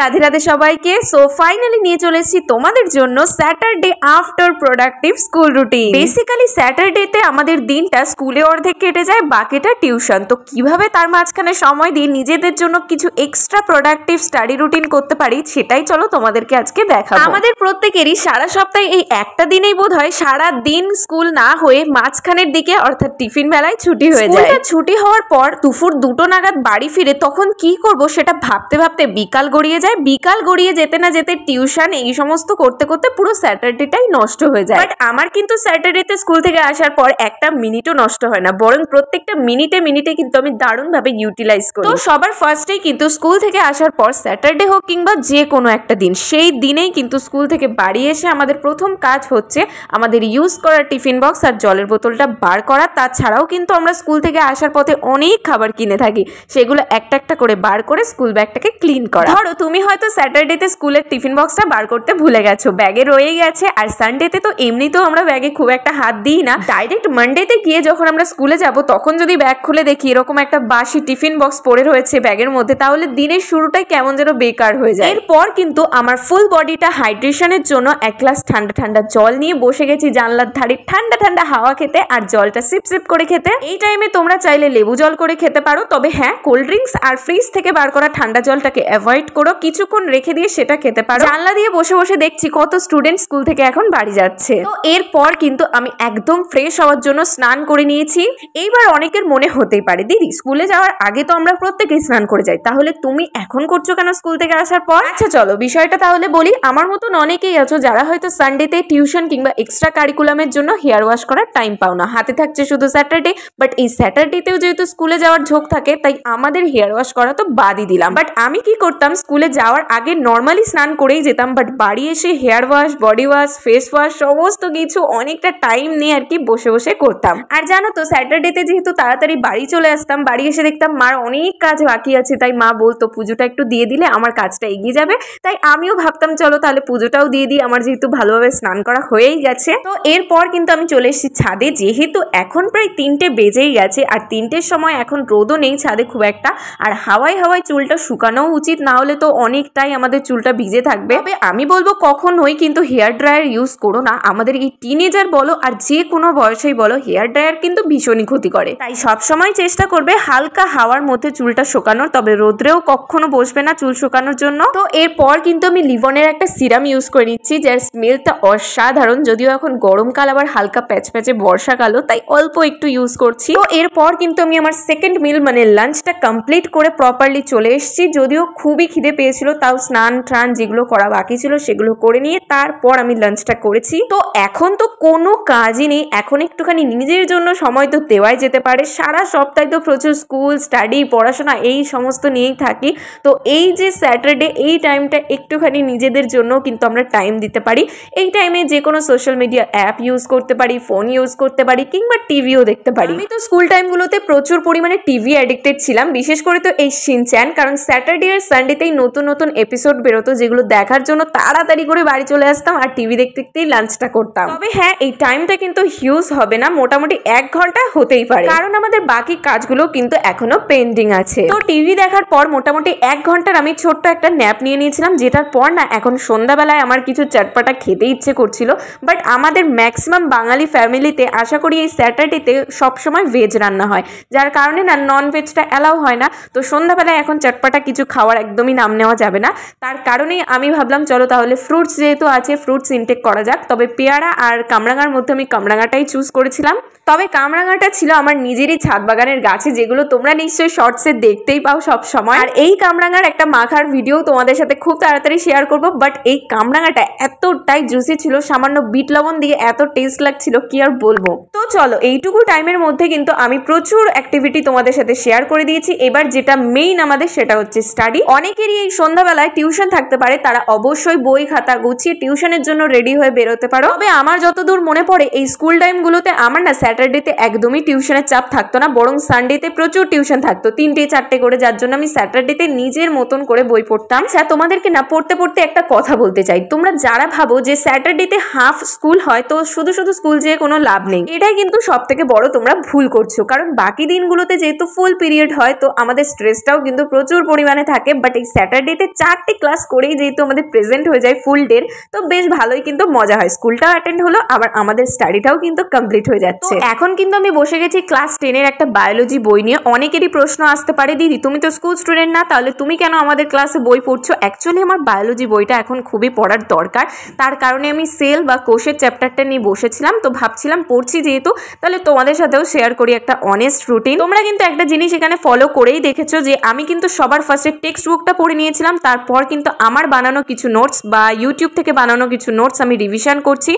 রাধে রাধে সবাইকে। So finally নিয়ে চলেছি তোমাদের জন্য Saturday after productive school routine. Basically স্যাটারডেতে আমাদের দিনটা স্কুলে অর্ধেক কেটে যায়, বাকিটা টিউশন। তো কিভাবে তার মাঝখানে সময় দিয়ে নিজেদের জন্য কিছু এক্সট্রা প্রোডাক্টিভ স্টাডি রুটিন করতে পারি সেটাই চলো তোমাদেরকে আজকে দেখাবো। আমাদের প্রত্যেকেরই সারা সপ্তাহে এই একটা দিনেই বোধ হয় সারা দিন স্কুল না হয়ে মাঝখানের দিকে অর্থাৎ টিফিন বেলায় ছুটি হয়ে যায়। ছুটি হওয়ার পর দুপুর 2টো নাগাদ বাড়ি ফিরে তখন কি করব সেটা ভাবতে ভাবতে বিকাল গড়িয়ে যায়। বিকাল গড়িয়ে যেতে না যেতে টিউশন এই সমস্ত করতে করতে পুরো স্যাটারডেটাই নষ্ট হয়ে যায়। বাট আমার কিন্তু স্যাটারডেতে স্কুল থেকে আসার পর একটা মিনিটও নষ্ট হয় না, বরং প্রত্যেকটা মিনিটে মিনিটে কিন্তু আমি দারুণভাবে ইউটিলাইজ করি। তো সবার ফার্স্টেই কিন্তু স্কুল থেকে আসার পর স্যাটারডে হোক কিংবা যে কোনো একটা দিন, সেই দিনেই কিন্তু স্কুল থেকে বাড়ি এসে আমাদের প্রথম কাজ হচ্ছে আমাদের ইউজ করা টিফিন বক্স আর জলের বোতলটা বার করা। তাছাড়াও কিন্তু আমরা স্কুল থেকে আসার পথে অনেক খাবার কিনে থাকি, সেগুলো একটা একটা করে বার করে স্কুল ব্যাগটাকে ক্লিন করা। ধরো তুমি হয়তো স্যাটারডেতে স্কুলের টিফিন বক্সটা বার করতে ভুলে গেছো, ব্যাগে রয়ে গেছে। আর সানডেতে তো এমনিতেও আমরা ব্যাগে খুব একটা হাত দিই না, ডাইরেক্ট মানডেতে গিয়ে যখন আমরা স্কুলে যাব তখন যদি ব্যাগ খুলে দেখি এরকম একটা বাসি টিফিন বক্স পড়ে রয়েছে ব্যাগের মধ্যে, তাহলে দিনের শুরুটাই কেমন যেন বেকার হয়ে যায়। এরপর কিন্তু আমার ফুল বডিটা হাইড্রেশনের জন্য এক গ্লাস ঠান্ডা ঠান্ডা জল নিয়ে বসে গেছি জানলার ধারে ঠান্ডা ঠান্ডা হাওয়া খেতে আর জলটা সিপ সিপ করে খেতে। এই টাইমে তোমরা চাইলে লেবু জল করে খেতে পারো, তবে হ্যাঁ কোল্ড ড্রিঙ্কস আর ফ্রিজ থেকে বার করা ঠান্ডা জলটাকে অ্যাভয়েড করো, কিছুক্ষণ রেখে দিয়ে সেটা খেতে পারো। জানলা দিয়ে বসে বসে দেখছি কত স্টুডেন্ট স্কুল থেকে এখন বাড়ি যাচ্ছে। তো এরপর কিন্তু আমি একদম ফ্রেশ হওয়ার জন্য স্নান করে নিয়েছি। এইবার অনেকের মনে হতেই পারে দিদি স্কুলে যাওয়ার আগে তো আমরা প্রত্যেকেই স্নান করে যাই, তাহলে তুমি এখন করছো কেন স্কুল থেকে আসার পর? আচ্ছা চলো বিষয়টা তাহলে বলি। আমার মতন অনেকেই আছো যারা হয়তো সানডেতে টিউশন কিংবা এক্সট্রা কারিকুলামের জন্য হেয়ার ওয়াশ করার টাইম পাও না, হাতে থাকছে শুধু স্যাটারডে। বাট এই স্যাটারডেতেও যেহেতু স্কুলে যাওয়ার ঝোঁক থাকে তাই আমাদের হেয়ার ওয়াশ করা তো বাদই দিলাম। বাট আমি কি করতাম, স্কুলে যাওয়ার আগে নর্মালি স্নান করেই যেতাম, বাট বাড়ি এসে hair wash, body wash, face wash সমস্ত কিছু অনেকটা টাইম নিয়ে আর কি বসে বসে করতাম। আর জানো তো স্যাটারডেতে যেহেতু তাড়াতাড়ি বাড়ি চলে আসতাম, বাড়ি এসে দেখতাম মার অনেক কাজ বাকি আছে, তাই মা বলতো পুজোটা একটু দিয়ে দিলে আমার কাজটা এগিয়ে যাবে। তাই আমিও ভাবতাম চলো তাহলে পুজোটাও দিয়ে দিই, আমার যেহেতু ভালোভাবে স্নান করা হয়েই গেছে। তো এরপর কিন্তু আমি চলে এসেছি ছাদে, যেহেতু এখন প্রায় 3টে বেজেই গেছে আর 3টের সময় এখন রোদও নেই ছাদে খুব একটা, আর হাওয়ায় হাওয়ায় চুলটা শুকানোও উচিত, না হলে তো অনেকটাই আমাদের চুলটা ভিজে থাকবে। তবে আমি বলবো কখনোই কিন্তু হেয়ার ড্রায়ার ইউজ করো না। আমাদের এই টিনেজার বলো আর যে কোনো বয়সেই বলো, হেয়ার ড্রায়ার কিন্তু ভীষণই ক্ষতি করে। তাই সবসময় চেষ্টা করবে হালকা হাওয়ার মধ্যে চুলটা শোকানোর, তবে রোদ্রেও কখনো বসবে না চুল শোকানোর জন্য। তো এরপর কিন্তু আমি লিভনের একটা সিরাম ইউজ করে নিচ্ছি, যার স্মেলটা অসাধারণ। যদিও এখন গরমকাল আবার হালকা প্যাচপ্যাচে বর্ষাকালও, তাই অল্প একটু ইউজ করছি। তো এরপর কিন্তু আমি আমার সেকেন্ড মিল মানে লাঞ্চটা কমপ্লিট করে প্রপারলি চলে এসেছি। যদিও খুবই খিদে পেয়েছিল, তাও স্নান ট্রান যেগুলো করা বাকি ছিল সেগুলো করে নিয়ে তারপর আমি লাঞ্চটা করেছি। তো এখন তো কোনো কাজই নেই, এখন একটুখানি নিজের জন্য সময় তো দেওয়াই যেতে পারে। সারা সপ্তাহে তো প্রচুর স্কুল, স্টাডি, পড়াশোনা এই সমস্ত নিয়েই থাকি। তো এই যে স্যাটারডে এই টাইমটা একটুখানি নিজেদের জন্য কিন্তু আমরা টাইম দিতে পারি। এই টাইমে যে কোনো সোশ্যাল মিডিয়া অ্যাপ ইউজ করতে পারি, ফোন ইউজ করতে পারি কিংবা টিভিও দেখতে পারি। আমি তো স্কুল টাইমগুলোতে প্রচুর পরিমাণে টিভি অ্যাডিক্টেড ছিলাম, বিশেষ করে তো এই শিনচ্যান, কারণ স্যাটারডে আর সানডেতেই নতুন নতুন এপিসোড বেরোতো যেগুলো দেখার জন্য তাড়াতাড়ি করে বাড়ি চলে আসতাম আর টিভি দেখতে দেখতেই লাঞ্চটা করতাম। তবে হ্যাঁ এই টাইমটা কিন্তু হিউজ হবে না, মোটামুটি 1 ঘন্টা হতেই পারে, কারণ আমাদের বাকি কাজগুলো কিন্তু এখনো পেন্ডিং আছে। তো টিভি দেখার পর মোটামুটি 1 ঘন্টার আমি ছোট্ট একটা ন্যাপ নিয়ে নিয়েছিলাম, যেটার পর না এখন সন্ধ্যাবেলায় আমার কিছু চটপটা খেতে ইচ্ছে করছিল। বাট আমাদের ম্যাক্সিমাম বাঙালি ফ্যামিলিতে আশা করি এই স্যাটারডেতে সবসময় ভেজ রান্না হয়, যার কারণে না নন ভেজটা অ্যালাউ হয় না। তো সন্ধ্যাবেলায় এখন চটপটা কিছু খাওয়ার একদমই নাম নেওয়া যাবে না, তার কারণেই আমি ভাবলাম চলো তাহলে ফ্রুটস যেহেতু আছে ফ্রুটস ইনটেক করা যাক। তবে পেয়ারা আর কামরাঙার মধ্যে আমি কামরাঙাটাই চুজ করেছিলাম। তবে কামরাঙাটা ছিল আমার নিজেরই ছাদ বাগানের গাছে, যেগুলো তোমরা নিশ্চয়ই শর্টসে দেখতেই পাও সব সময়। আর এই কামরাঙার একটা মাখার ভিডিও তোমাদের সাথে খুব তাড়াতাড়ি শেয়ার করব। বাট এই কামরাঙাটা এতটাই জুসি ছিল, সামান্য বিট লবণ দিয়ে এত টেস্ট লাগছিল কি আর বলবো। তো চলো এইটুকু টাইমের মধ্যে কিন্তু আমি প্রচুর অ্যাক্টিভিটি তোমাদের সাথে শেয়ার করে দিয়েছি। এবার যেটা মেইন আমাদের সেটা হচ্ছে স্টাডি। অনেকেরই এই সন্ধ্যাবেলায় টিউশন থাকতে পারে, তারা অবশ্যই বই খাতা গুছিয়ে টিউশনের জন্য রেডি হয়ে বেরোতে পারো। তবে আমার যতদূর মনে পড়ে এই স্কুল টাইমগুলোতে আমার না স্যাটারডেতে একদমই টিউশনের চাপ থাকতো না, বরং সানডেতে প্রচুর টিউশন থাকতো, 3-4টে করে, যার জন্য আমি স্যাটারডেতে নিজের মতন করে বই পড়তাম। আচ্ছা, তোমাদেরকে না পড়তে পড়তে একটা কথা বলতে চাই। তোমরা যারা ভাবো যে স্যাটারডেতে হাফ স্কুল হয় তো শুধু শুধু স্কুল যেয়ে কোনো লাভ নেই, এটাই কিন্তু সব থেকে বড় তোমরা ভুল করছো। কারণ বাকি দিনগুলোতে যেহেতু ফুল পিরিয়ড হয় তো আমাদের স্ট্রেসটাও কিন্তু প্রচুর পরিমাণে থাকে, বাট এই স্যাটারডেতে 4টে ক্লাস করেই যেহেতু আমাদের প্রেজেন্ট হয়ে যায় ফুল ডে, তো বেশ ভালোই কিন্তু মজা হয়। স্কুলটাও অ্যাটেন্ড হলো, আবার আমাদের স্টাডিটাও কিন্তু কমপ্লিট হয়ে যাচ্ছে। এখন কিন্তু আমি বসে গেছি ক্লাস 10-এর একটা বায়োলজি বই নিয়ে। অনেকেরই প্রশ্ন আসতে পারে, দিদি তুমি তো স্কুল স্টুডেন্ট না, তাহলে তুমি কেন আমাদের ক্লাসে বই পড়ছো? অ্যাকচুয়ালি আমার বায়োলজি বইটা এখন খুবই পড়ার দরকার, তার কারণে আমি সেল বা কোষের চ্যাপ্টারটা নিয়ে বসেছিলাম। তো ভাবছিলাম পড়ছি যেহেতু, তাহলে তোমাদের সাথেও শেয়ার করি একটা অনেস্ট রুটিন। তোমরা কিন্তু একটা জিনিস এখানে ফলো করেই দেখেছো যে আমি কিন্তু সবার ফার্স্টে টেক্সট বুকটা পড়ে নিয়েছিলাম, তারপর কিন্তু আমার বানানো কিছু নোটস বা ইউটিউব থেকে বানানো কিছু নোটস আমি রিভিশন করছি।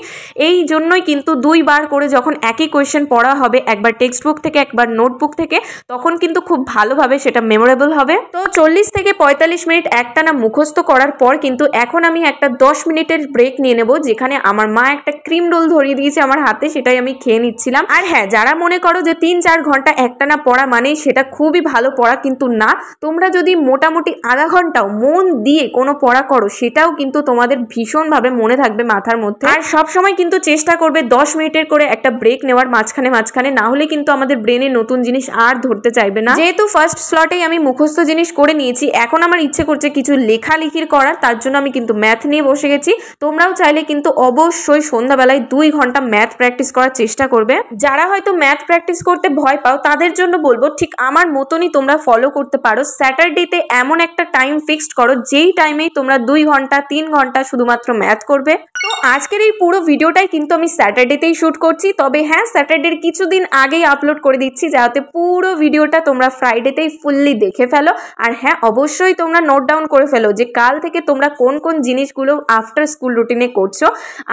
এই জন্যই কিন্তু 2 বার করে যখন একই কোয়েশ্চেন পড়া হবে, একবার টেক্সট বুক থেকে একবার নোটবুক থেকে, তখন কিন্তু খুব ভালোভাবে সেটা মেমোরেবল হবে। তো 40 থেকে 45 মিনিট একটানা মুখস্থ করার পর কিন্তু এখন আমি একটা 10 মিনিটের ব্রেক নিয়ে নেব, যেখানে আমার মা একটা ক্রিম রোল ধরিয়ে দিয়েছে আমার হাতে, সেটাই আমি খেয়ে নিচ্ছিলাম। আর হ্যাঁ, যারা মনে করো যে 3-4 ঘন্টা একটানা পড়া মানেই সেটা খুবই ভালো পড়া, কিন্তু না, তোমরা যদি মোটামুটি আধা ঘন্টাও মন দিয়ে কোনো পড়া করো সেটাও কিন্তু তোমাদের ভীষণভাবে মনে থাকবে মাথার মধ্যে। আর সবসময় কিন্তু চেষ্টা করবে 10 মিনিটের করে একটা ব্রেক নেওয়ার মাঝখানে, না হলে কিন্তু আমাদের ব্রেনে নতুন জিনিস আর ধরতে চাইবে না। যেহেতু ফার্স্ট স্লটেই আমি মুখস্থ জিনিস করে নিয়েছি, এখন আমার ইচ্ছে করছে কিছু লেখালেখির করার, তার জন্য আমি কিন্তু ম্যাথ নিয়ে বসে গেছি। তোমরাও চাইলে কিন্তু অবশ্যই সন্ধ্যাবেলায় 2 ঘন্টা ম্যাথ প্র্যাকটিস করার চেষ্টা করবে। যারা হয়তো ম্যাথ প্র্যাকটিস করতে ভয় পাও তাদের জন্য বলবো ঠিক আমার মতনই তোমরা ফলো করতে পারো। স্যাটারডেতে এমন একটা টাইম ফিক্সড করো যেই টাইমেই তোমরা 2 ঘন্টা 3 ঘন্টা শুধুমাত্র ম্যাথ করবে। তো আজকের এই পুরো ভিডিওটাই কিন্তু আমি স্যাটারডেতেই শুট করছি, তবে হ্যাঁ, স্যাটারডের কিছুদিন আগেই আপলোড করে দিচ্ছি যাতে পুরো ভিডিওটা তোমরা ফ্রাইডেতেই ফুললি দেখে ফেলো। আর হ্যাঁ, অবশ্যই তোমরা নোট ডাউন করে ফেলো যে কাল থেকে তোমরা কোন কোন জিনিসগুলো আফটার স্কুল রুটিনে করছো।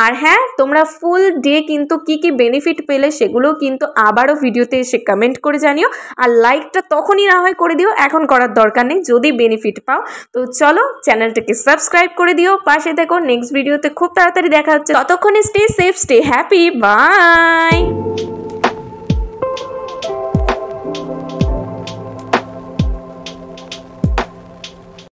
আর হ্যাঁ, তোমরা ফুল ডে কিন্তু কি কি বেনিফিট পেলে সেগুলো কিন্তু আবারও ভিডিওতে এসে কমেন্ট করে জানিও। আর লাইকটা তখনই না হয় করে দিও, এখন করার দরকার নেই যদি বেনিফিট পাও। তো চলো, চ্যানেলটাকে সাবস্ক্রাইব করে দিও, পাশে দেখো। নেক্সট ভিডিওতে খুব তাড়াতাড়ি দেখা হচ্ছে, ততক্ষণে stay safe, stay happy, by.